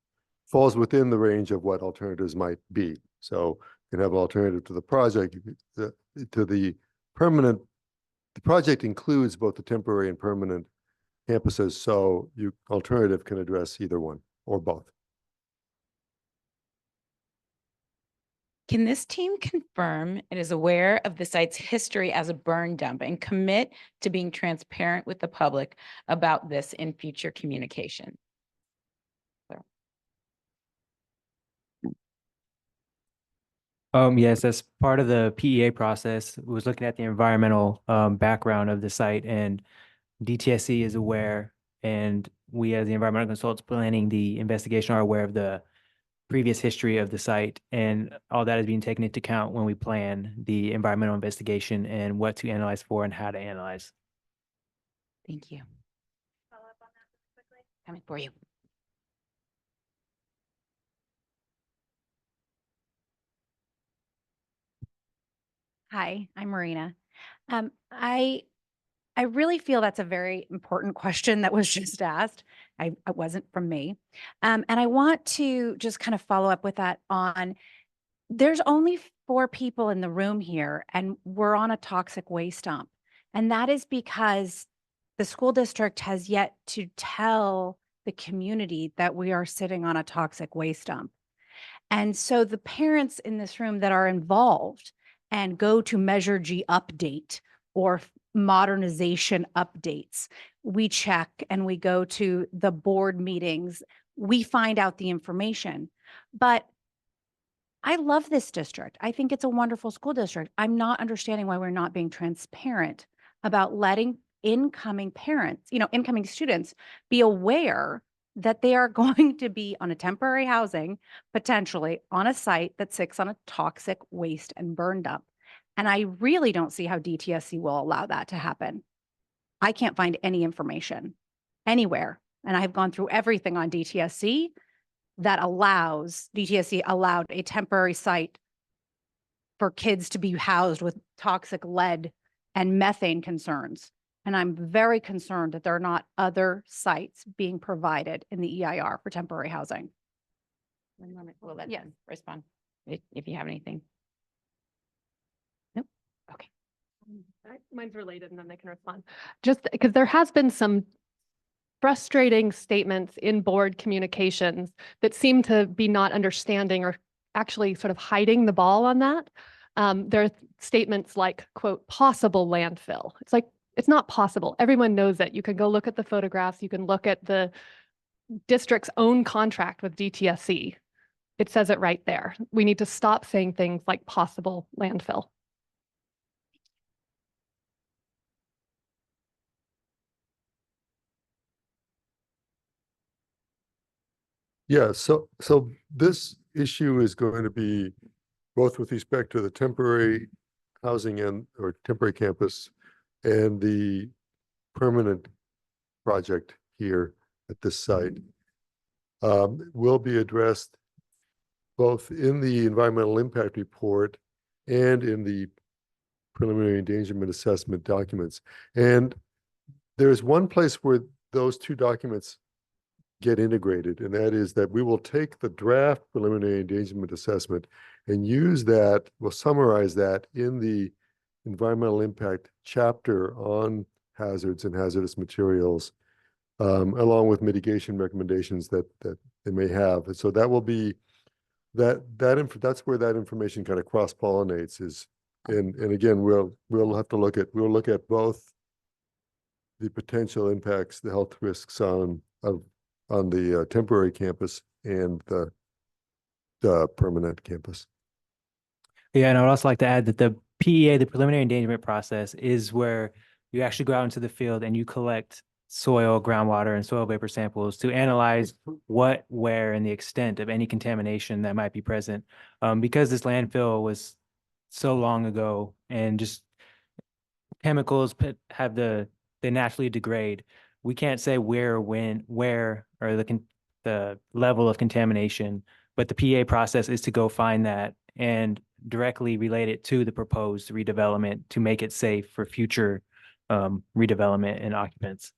falls within the range of what alternatives might be. So you can have an alternative to the project, to the permanent. The project includes both the temporary and permanent campuses, so alternative can address either one or both. Can this team confirm it is aware of the site's history as a burn dump and commit to being transparent with the public about this in future communication? Yes, as part of the PEA process, was looking at the environmental background of the site, and DTSC is aware, and we as the environmental consultants planning the investigation are aware of the previous history of the site, and all that is being taken into account when we plan the environmental investigation and what to analyze for and how to analyze. Thank you. Follow up on that quickly. Coming for you. Hi, I'm Marina. I really feel that's a very important question that was just asked. It wasn't from me. And I want to just kind of follow up with that on, there's only 4 people in the room here, and we're on a toxic waste dump. And that is because the school district has yet to tell the community that we are sitting on a toxic waste dump. And so the parents in this room that are involved and go to Measure G update or modernization updates, we check and we go to the board meetings, we find out the information. But I love this district. I think it's a wonderful school district. I'm not understanding why we're not being transparent about letting incoming parents, incoming students be aware that they are going to be on a temporary housing, potentially on a site that sits on a toxic waste and burn dump. And I really don't see how DTSC will allow that to happen. I can't find any information anywhere. And I've gone through everything on DTSC that DTSC allowed a temporary site for kids to be housed with toxic lead and methane concerns. And I'm very concerned that there are not other sites being provided in the EIR for temporary housing. We'll let Yes. them respond if you have anything. Nope. Okay. Mine's related and then they can respond. Just because there has been some frustrating statements in board communications that seem to be not understanding or actually sort of hiding the ball on that. There are statements like, quote, possible landfill. It's like, it's not possible. Everyone knows it. You can go look at the photographs. You can look at the district's own contract with DTSC. It says it right there. We need to stop saying things like possible landfill. Yeah, so this issue is going to be both with respect to the temporary housing or temporary campus and the permanent project here at this site. Will be addressed both in the environmental impact report and in the preliminary endangerment assessment documents. And there's one place where those two documents get integrated, and that is that we will take the draft preliminary endangerment assessment and use that, we'll summarize that in the environmental impact chapter on hazards and hazardous materials, along with mitigation recommendations that they may have. And so that will be that's where that information kind of cross-pollinates is. And again, we'll look at both the potential impacts, the health risks on the temporary campus and the permanent campus. Yeah, and I would also like to add that the PEA, the preliminary endangerment process, is where you actually go out into the field and you collect soil, groundwater, and soil vapor samples to analyze what, where, and the extent of any contamination that might be present. Because this landfill was so long ago and just chemicals they naturally degrade. We can't say where, when, where, or the level of contamination, but the PEA process is to go find that and directly relate it to the proposed redevelopment to make it safe for future redevelopment and occupants.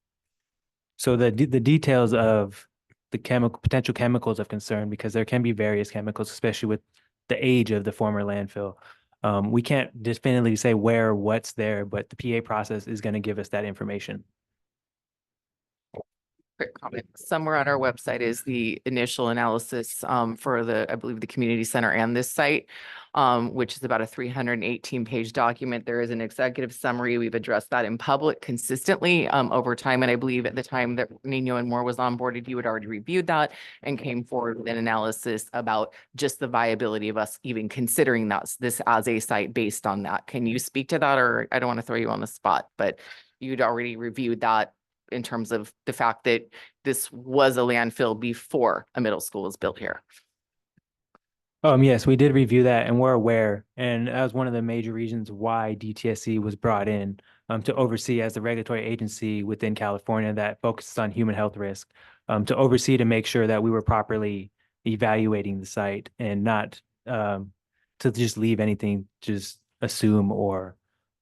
So the details of the potential chemicals of concern, because there can be various chemicals, especially with the age of the former landfill. We can't definitively say where, what's there, but the PEA process is going to give us that information. Quick comment. Somewhere on our website is the initial analysis for I believe the community center and this site, which is about a 318-page document. There is an executive summary. We've addressed that in public consistently over time. And I believe at the time that Nino and Moore was onboarded, you had already reviewed that and came forward with an analysis about just the viability of us even considering this as a site based on that. Can you speak to that? Or I don't want to throw you on the spot, but you'd already reviewed that in terms of the fact that this was a landfill before a middle school was built here. Yes, we did review that and we're aware. And that was one of the major reasons why DTSC was brought in to oversee as the regulatory agency within California that focuses on human health risk, to oversee to make sure that we were properly evaluating the site and not to just leave anything, just assume or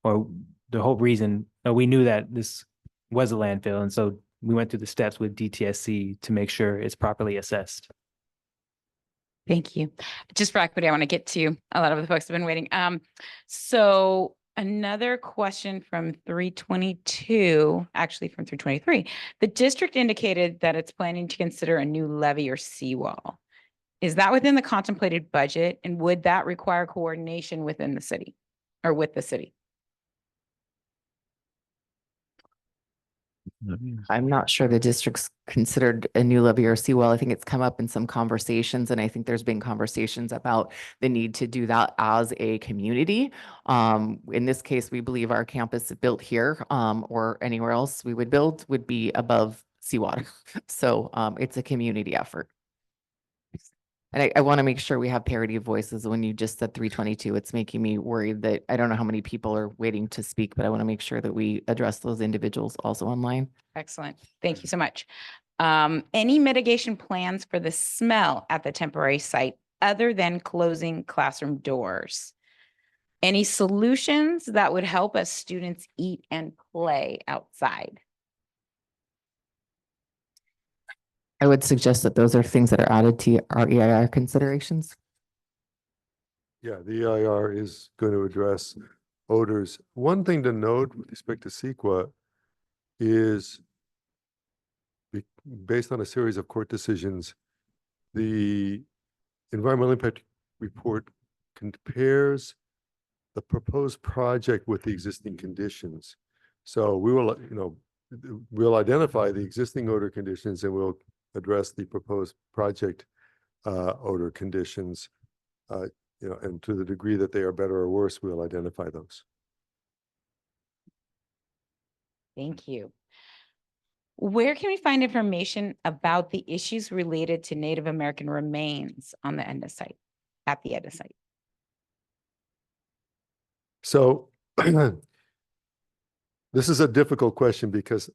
the whole reason we knew that this was a landfill. And so we went through the steps with DTSC to make sure it's properly assessed. Thank you. Just for equity, I want to get to a lot of the folks have been waiting. So Another question from 322, actually from 323. The district indicated that it's planning to consider a new levee or seawall. Is that within the contemplated budget, and would that require coordination within the city or with the city? I'm not sure the district's considered a new levee or seawall. I think it's come up in some conversations, and I think there's been conversations about the need to do that as a community. In this case, we believe our campus built here, or anywhere else we would build would be above seawater. So, it's a community effort. And I want to make sure we have parity of voices. When you just said 322, it's making me worried that I don't know how many people are waiting to speak, but I want to make sure that we address those individuals also online. Excellent. Thank you so much. Any mitigation plans for the smell at the temporary site other than closing classroom doors? Any solutions that would help us students eat and play outside? I would suggest that those are things that are added to our EIR considerations. Yeah, the EIR is going to address odors. One thing to note with respect to CEQA is based on a series of court decisions, the environmental impact report compares the proposed project with the existing conditions. So we will, we'll identify the existing odor conditions and we'll address the proposed project odor conditions, and to the degree that they are better or worse, we'll identify those. Thank you. Where can we find information about the issues related to Native American remains on the Edna site, at the Edna site? So this is a difficult question because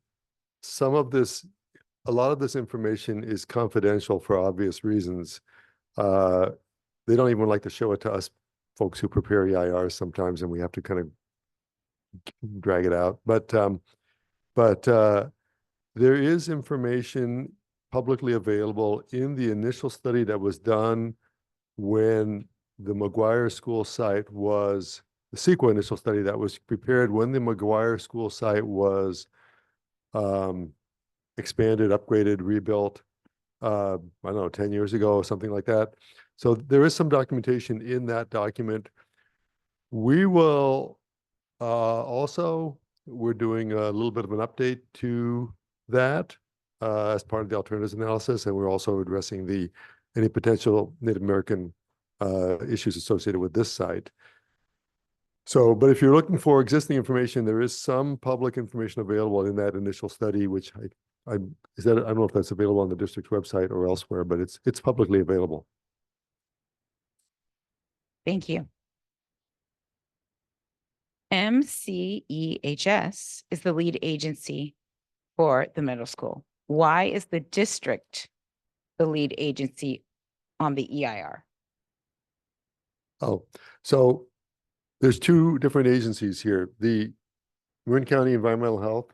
a lot of this information is confidential for obvious reasons. They don't even like to show it to us folks who prepare EIRs sometimes, and we have to kind of drag it out. But there is information publicly available in the initial study that was done when the McGuire School site was, the CEQA initial study that was prepared when the McGuire School site was expanded, upgraded, rebuilt, I don't know, 10 years ago or something like that. So there is some documentation in that document. We will we're doing a little bit of an update to that as part of the alternatives analysis, and we're also addressing any potential Native American issues associated with this site. So, but if you're looking for existing information, there is some public information available in that initial study, which I don't know if that's available on the district's website or elsewhere, but it's publicly available. Thank you. MCEHS is the lead agency for the middle school. Why is the district the lead agency on the EIR? Oh, so there's two different agencies here. The Marin County Environmental Health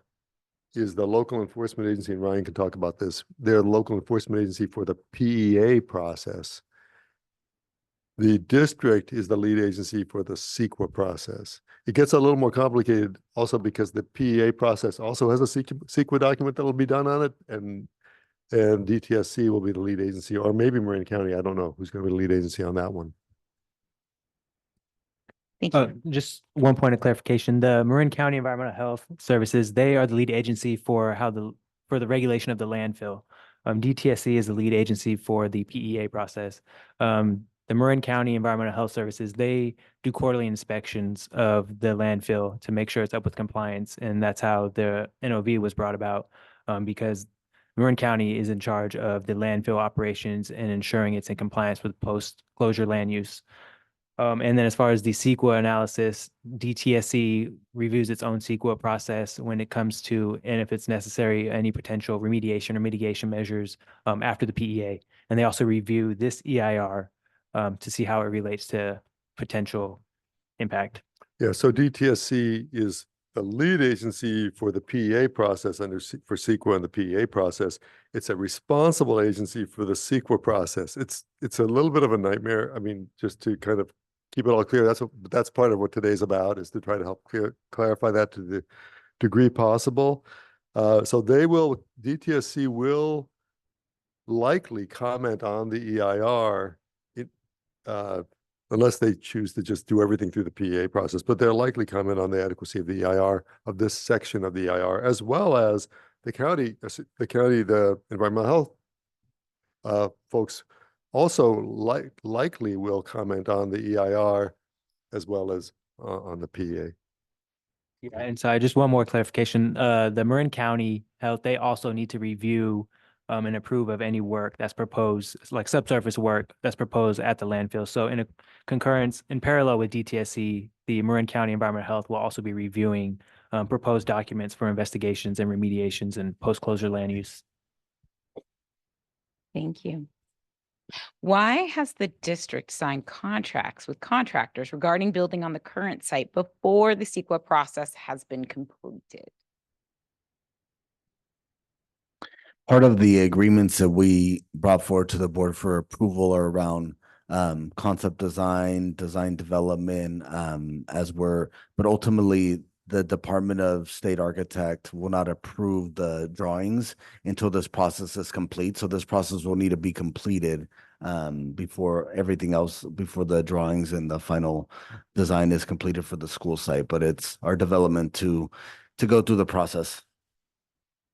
is the local enforcement agency, and Ryan can talk about this. They're the local enforcement agency for the PEA process. The district is the lead agency for the CEQA process. It gets a little more complicated also because the PEA process also has a CEQA document that will be done on it, and DTSC will be the lead agency, or maybe Marin County. I don't know who's going to be the lead agency on that one. Thank you. Just one point of clarification, the Marin County Environmental Health Services, they are the lead agency for for the regulation of the landfill. DTSC is the lead agency for the PEA process. The Marin County Environmental Health Services, they do quarterly inspections of the landfill to make sure it's up with compliance. And that's how the NOV was brought about, because Marin County is in charge of the landfill operations and ensuring it's in compliance with post-closure land use. And then as far as the CEQA analysis, DTSC reviews its own CEQA process when it comes to, and if it's necessary, any potential remediation or mitigation measures after the PEA. And they also review this EIR to see how it relates to potential impact. Yeah, so DTSC is the lead agency for the PEA process for CEQA and the PEA process. It's a responsible agency for the CEQA process. It's a little bit of a nightmare. I mean, just to kind of keep it all clear. That's part of what today's about, is to try to help clarify that to the degree possible. So DTSC will likely comment on the EIR, unless they choose to just do everything through the PEA process, but they'll likely comment on the adequacy of the EIR, of this section of the EIR, as well as the environmental health folks also likely will comment on the EIR as well as on the PEA. Yeah, and so just one more clarification. The Marin County Health, they also need to review and approve of any work that's proposed, like subsurface work that's proposed at the landfill. So in a concurrence, in parallel with DTSC, the Marin County Environmental Health will also be reviewing proposed documents for investigations and remediations and post-closure land use. Thank you. Why has the district signed contracts with contractors regarding building on the current site before the CEQA process has been completed? Part of the agreements that we brought forward to the board for approval are around concept design development, but ultimately the Department of State Architect will not approve the drawings until this process is complete. So this process will need to be completed before everything else, before the drawings and the final design is completed for the school site. But it's our development to go through the process.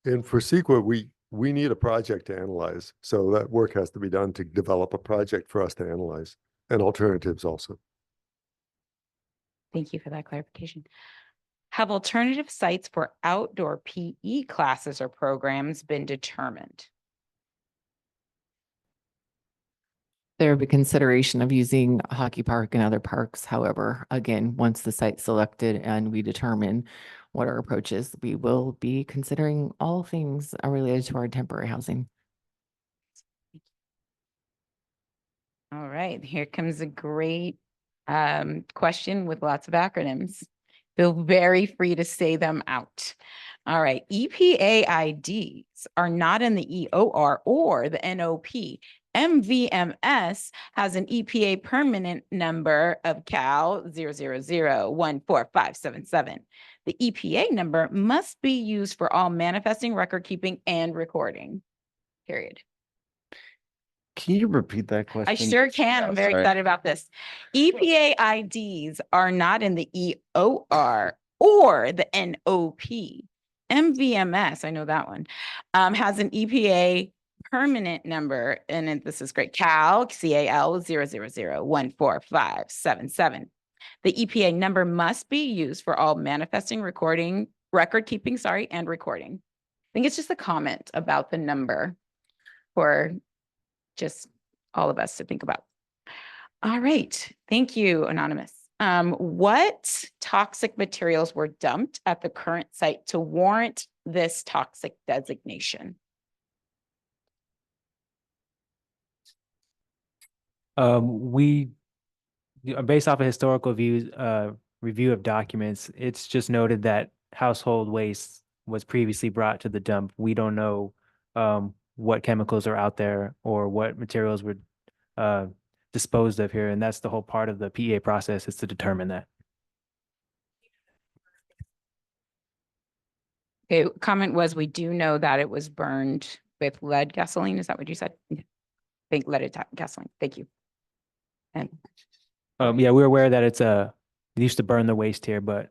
And for CEQA, we need a project to analyze. So that work has to be done to develop a project for us to analyze, and alternatives also. Thank you for that clarification. Have alternative sites for outdoor PE classes or programs been determined? There would be consideration of using a hockey park and other parks. However, again, once the site's selected and we determine what our approach is, we will be considering all things related to our temporary housing. All right, here comes a great question with lots of acronyms. Feel very free to say them out. All right, EPA IDs are not in the EOR or the NOP. MVMS has an EPA permanent number of CAL 000-14577. The EPA number must be used for all manifesting, record keeping, and recording, period. Can you repeat that question? I sure can. I'm very Sorry. excited about this. EPA IDs are not in the EOR or the NOP. MVMS, I know that one, has an EPA permanent number, and this is great, CAL 000-14577. The EPA number must be used for all manifesting, recording, record keeping, and recording. I think it's just a comment about the number for just all of us to think about. All right. Thank you, Anonymous. What toxic materials were dumped at the current site to warrant this toxic designation? Based off of historical review of documents, it's just noted that household waste was previously brought to the dump. We don't know what chemicals are out there or what materials were disposed of here, and that's the whole part of the PEA process, is to determine that. Okay, comment was, we do know that it was burned with lead gasoline. Is that what you said? I think leaded gasoline. Thank you. And yeah, we're aware that they used to burn the waste here, but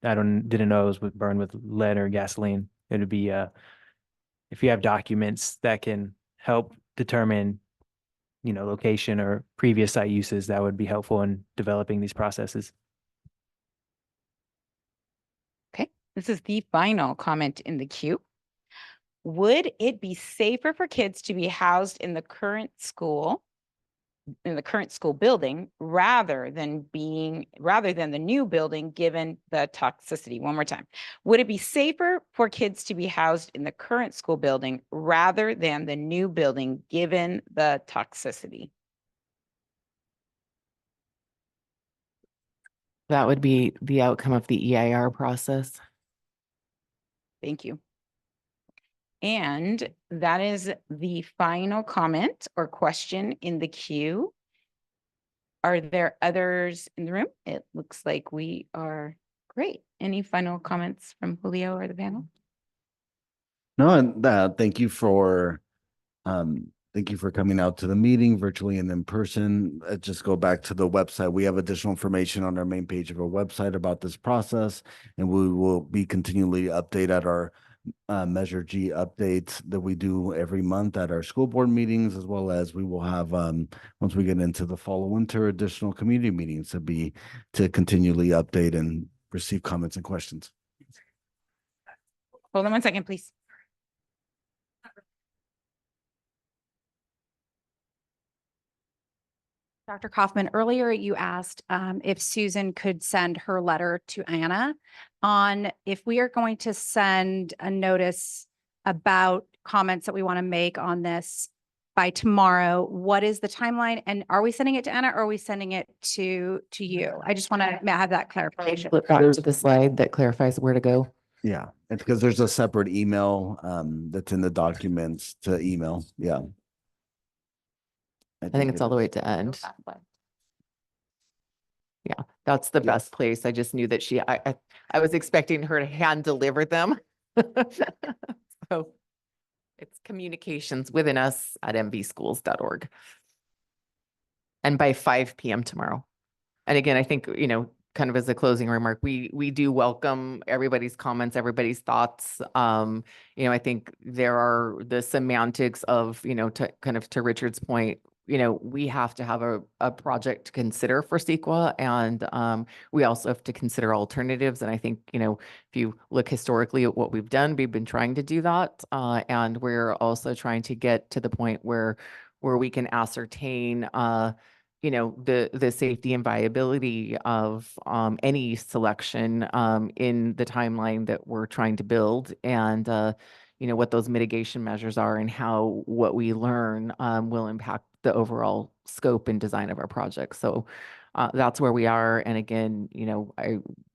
didn't know it was burned with lead or gasoline. It would be if you have documents that can help determine, location or previous site uses, that would be helpful in developing these processes. okay, this is the final comment in the queue. Would it be safer for kids to be housed in the current school building rather than the new building, given the toxicity? One more time. Would it be safer for kids to be housed in the current school building rather than the new building, given the toxicity? That would be the outcome of the EIR process. Thank you. And that is the final comment or question in the queue. Are there others in the room? It looks like we are great. Any final comments from Julio or the panel? No, and thank you for coming out to the meeting virtually and in person. Just go back to the website. We have additional information on our main page of our website about this process, and we will be continually update at our Measure G updates that we do every month at our school board meetings, as well as we will have once we get into the fall and winter, additional community meetings to continually update and receive comments and questions. Hold on one second, please. Dr. Kaufman, earlier you asked if Susan could send her letter to Anna on if we are going to send a notice about comments that we want to make on this by tomorrow. What is the timeline? And are we sending it to Anna or are we sending it to you? I just want to have that clarification. Flip back to the slide that clarifies where to go. Yeah, it's because there's a separate email that's in the documents to email. Yeah. I think it's all the way to end. Yeah, that's the Yes. best place. I just knew that I was expecting her to hand deliver them. So it's communications within us at mvschools.org. And by 5 p.m. tomorrow. And again, I think, kind of as a closing remark, we do welcome everybody's comments, everybody's thoughts. I think there are the semantics of, to Richard's point, we have to have a project to consider for CEQA, and we also have to consider alternatives. And I think, if you look historically at what we've done, we've been trying to do that. And we're also trying to get to the point where we can ascertain the safety and viability of any selection in the timeline that we're trying to build, and what those mitigation measures are, and how what we learn will impact the overall scope and design of our project. So that's where we are. And again,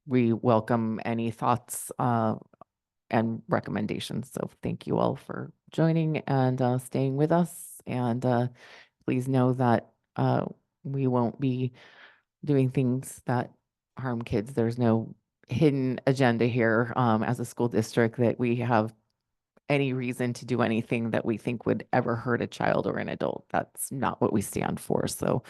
we welcome any thoughts and recommendations. So thank you all for joining and staying with us. And please know that we won't be doing things that harm kids. There's no hidden agenda here as a school district that we have any reason to do anything that we think would ever hurt a child or an adult. That's not what we stand for. So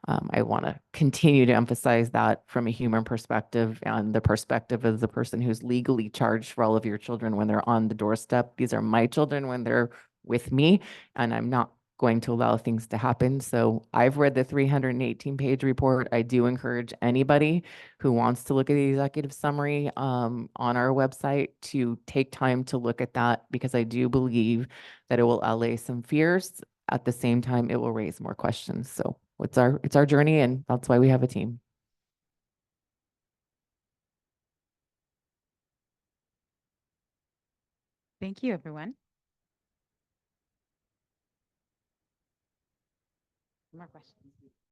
I want to continue to emphasize that from a human perspective, and the perspective of the person who's legally charged for all of your children when they're on the doorstep. These are my children when they're with me, and I'm not going to allow things to happen. So I've read the 318-page report. I do encourage anybody who wants to look at the executive summary on our website to take time to look at that, because I do believe that it will allay some fears. At the same time, it will raise more questions. So it's our journey, and that's why we have a team. Thank you, everyone. More questions?